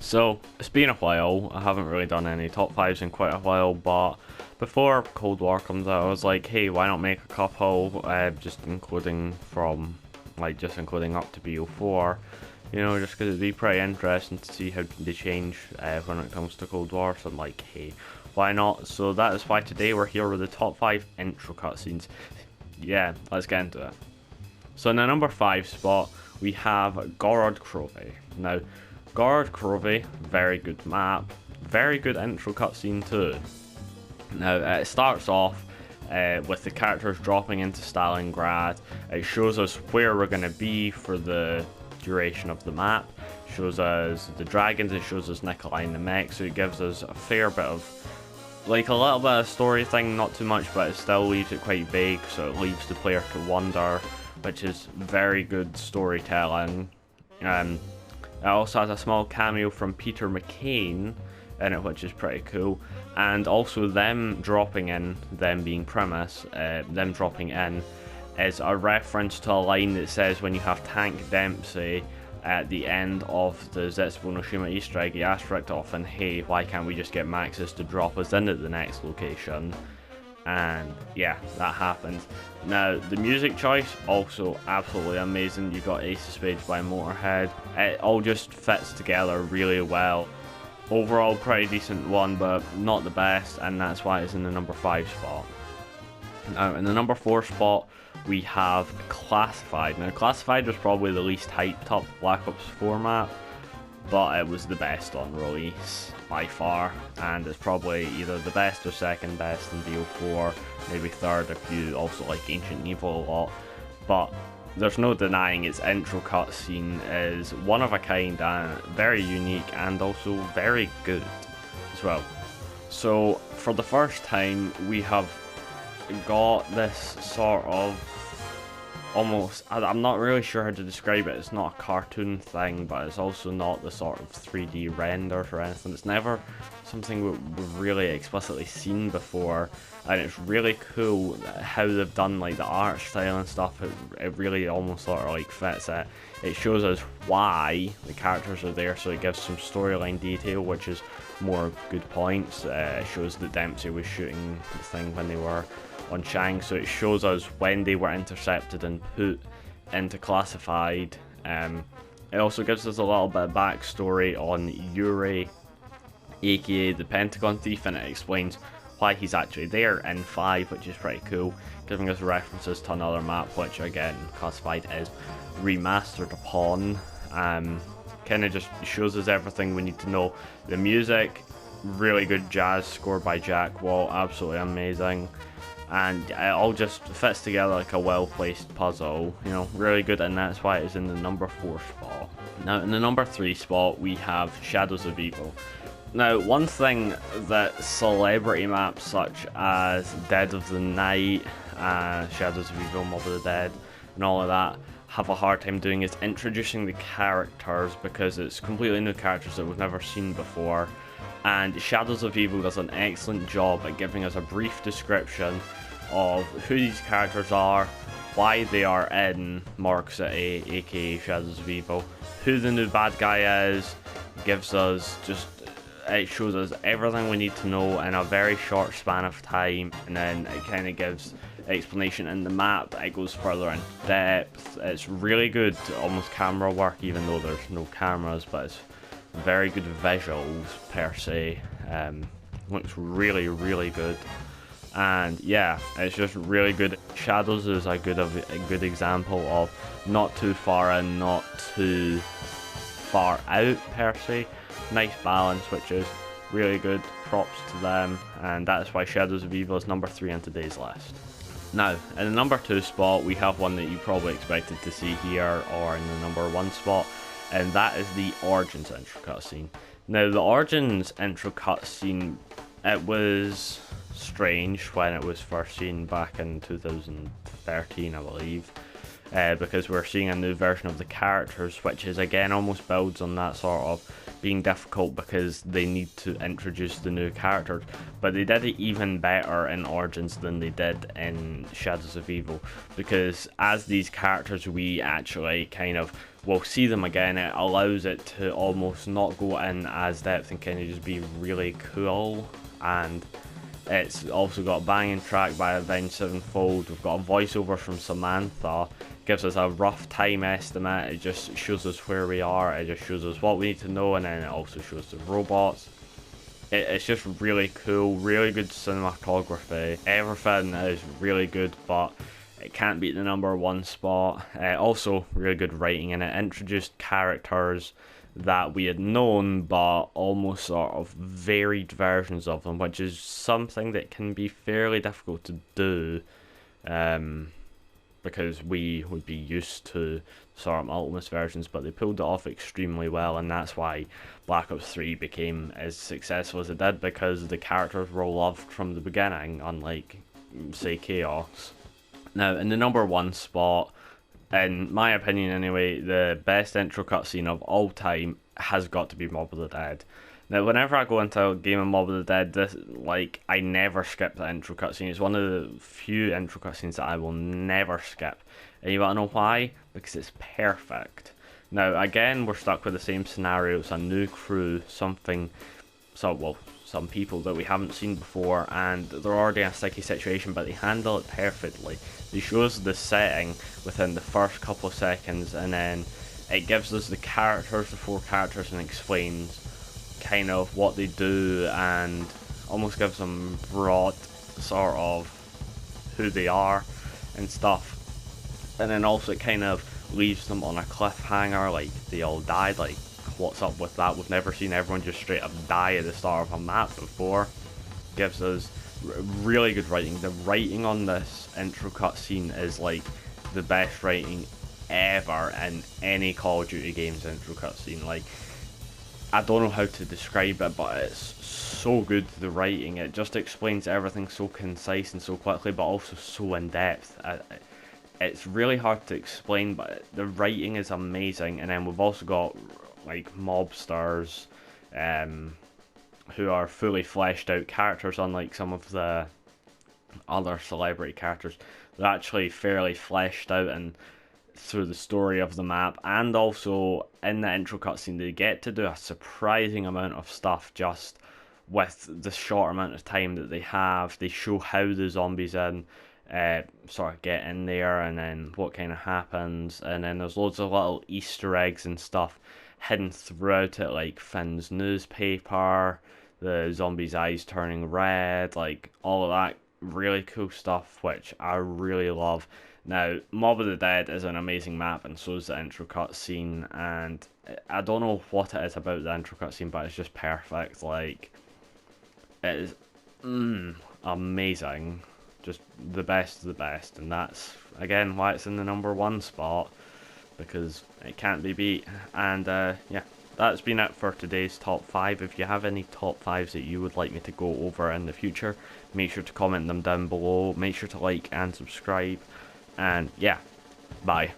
So, it's been a while. I haven't really done any top 5s in quite a while, but before Cold War comes out, I was like, hey, why not make a couple, just including up to BO4, you know, just because it'd be pretty interesting to see how they change when it comes to Cold War, so I'm like, hey, why not? So that is why today we're here with the top 5 intro cutscenes. Yeah, let's get into it. So in the number 5 spot, we have Gorod Krovi. Now, Gorod Krovi, very good map, very good intro cutscene too. Now, it starts off with the characters dropping into Stalingrad. It shows us where we're going to be for the duration of the map. It shows us the dragons, it shows us Nikolai and the mech, so it gives us a fair bit of, like a little bit of story thing, not too much, but it still leaves it quite vague, so it leaves the player to wonder, which is very good storytelling. It also has a small cameo from Peter McCain in it, which is pretty cool, and also them dropping in, them being premise, them dropping in is a reference to a line that says when you have Tank Dempsey at the end of the Zetsubo no Shima Easter egg, he asked Rick often, hey, why can't we just get Maxis to drop us in at the next location? And yeah, that happened. Now, the music choice, also absolutely amazing. You got Ace of Spades by Motorhead. It all just fits together really well. Overall, pretty decent one, but not the best, and that's why it's in the number 5 spot. Now, in the number 4 spot, we have Classified. Now, Classified was probably the least hyped up Black Ops 4 map, but it was the best on release by far, and it's probably either the best or second best in BO4, maybe third if you also like Ancient Evil a lot. But there's no denying its intro cutscene is one of a kind and very unique, and also very good as well. So for the first time, we have got this sort of almost, I'm not really sure how to describe it. It's not a cartoon thing, but it's also not the sort of 3D renders or anything. It's never something we've really explicitly seen before, and it's really cool how they've done like the art style and stuff. It really almost sort of like fits it. It shows us why the characters are there, so it gives some storyline detail, which is more good points. It shows that Dempsey was shooting the thing when they were on Chang, so it shows us when they were intercepted and put into Classified. It also gives us a little bit of backstory on Yuri, aka the Pentagon Thief, and it explains why he's actually there in 5, which is pretty cool, giving us references to another map, which again, Classified is remastered upon. Kind of just shows us everything we need to know. The music, really good jazz score by Jack Wall, absolutely amazing. And it all just fits together like a well-placed puzzle, you know, really good, and that's why it's in the number 4 spot. Now, in the number 3 spot, we have Shadows of Evil. Now, one thing that celebrity maps such as Dead of the Night, Shadows of Evil, Mob of the Dead, and all of that have a hard time doing is introducing the characters, because it's completely new characters that we've never seen before. And Shadows of Evil does an excellent job at giving us a brief description of who these characters are, why they are in Morgue City, aka Shadows of Evil, who the new bad guy is, gives us just, it shows us everything we need to know in a very short span of time, and then it kind of gives explanation in the map. It goes further in depth. It's really good, almost camera work, even though there's no cameras, but it's very good visuals per se. Looks really, really good, and yeah, it's just really good. Shadows is a good example of not too far in, not too far out per se. Nice balance, which is really good. Props to them, and that is why Shadows of Evil is number 3 on today's list. Now, in the number 2 spot, we have one that you probably expected to see here, or in the number 1 spot, and that is the Origins intro cutscene. Now, the Origins intro cutscene, it was strange when it was first seen back in 2013, I believe, because we're seeing a new version of the characters, which is again almost builds on that sort of being difficult because they need to introduce the new characters, but they did it even better in Origins than they did in Shadows of Evil, because as these characters we actually kind of we'll see them again. It allows it to almost not go in as depth and kind of just be really cool. And it's also got a banging track by Avenged Sevenfold. We've got a voiceover from Samantha. Gives us a rough time estimate. It just shows us where we are. It just shows us what we need to know, and then it also shows the robots. It's just really cool, really good cinematography. Everything is really good, but it can't beat the #1 spot. Also, really good writing in it. Introduced characters that we had known, but almost sort of varied versions of them, which is something that can be fairly difficult to do. Because we would be used to sort of Ultimus versions, but they pulled it off extremely well, and that's why Black Ops 3 became as successful as it did, because the characters were loved from the beginning, unlike, say, Chaos. Now, in the #1 spot, in my opinion anyway, the best intro cutscene of all time has got to be Mob of the Dead. Now, whenever I go into a game of Mob of the Dead, I never skip the intro cutscene. It's one of the few intro cutscenes that I will never skip. And you want to know why? Because it's perfect. Now, again, we're stuck with the same scenario. It's a new crew, some people that we haven't seen before, and they're already in a sticky situation, but they handle it perfectly. They show us the setting within the first couple of seconds, and then it gives us the 4 characters, and explains kind of what they do, and almost gives them broad sort of who they are and stuff. And then also it kind of leaves them on a cliffhanger, like they all died, like what's up with that? We've never seen everyone just straight up die at the start of a map before. Gives us really good writing. The writing on this intro cutscene is like the best writing ever in any Call of Duty game's intro cutscene. Like, I don't know how to describe it, but it's so good, the writing. It just explains everything so concise and so quickly, but also so in depth. It's really hard to explain, but the writing is amazing. And then we've also got like mobsters, who are fully fleshed out characters, unlike some of the other celebrity characters. They're actually fairly fleshed out and through the story of the map, and also in the intro cutscene they get to do a surprising amount of stuff just with the short amount of time that they have. They show how the zombies sort of get in there, and then what kind of happens, and then there's loads of little Easter eggs and stuff hidden throughout it, like Finn's newspaper, the zombies' eyes turning red, like all of that really cool stuff, which I really love. Now, Mob of the Dead is an amazing map, and so is the intro cutscene, and I don't know what it is about the intro cutscene, but it's just perfect. Like, it is amazing. Just the best of the best, and that's, again, why it's in the #1 spot, because it can't be beat. And, yeah, that's been it for today's top 5. If you have any top 5s that you would like me to go over in the future, make sure to comment them down below. Make sure to like and subscribe. And yeah, bye.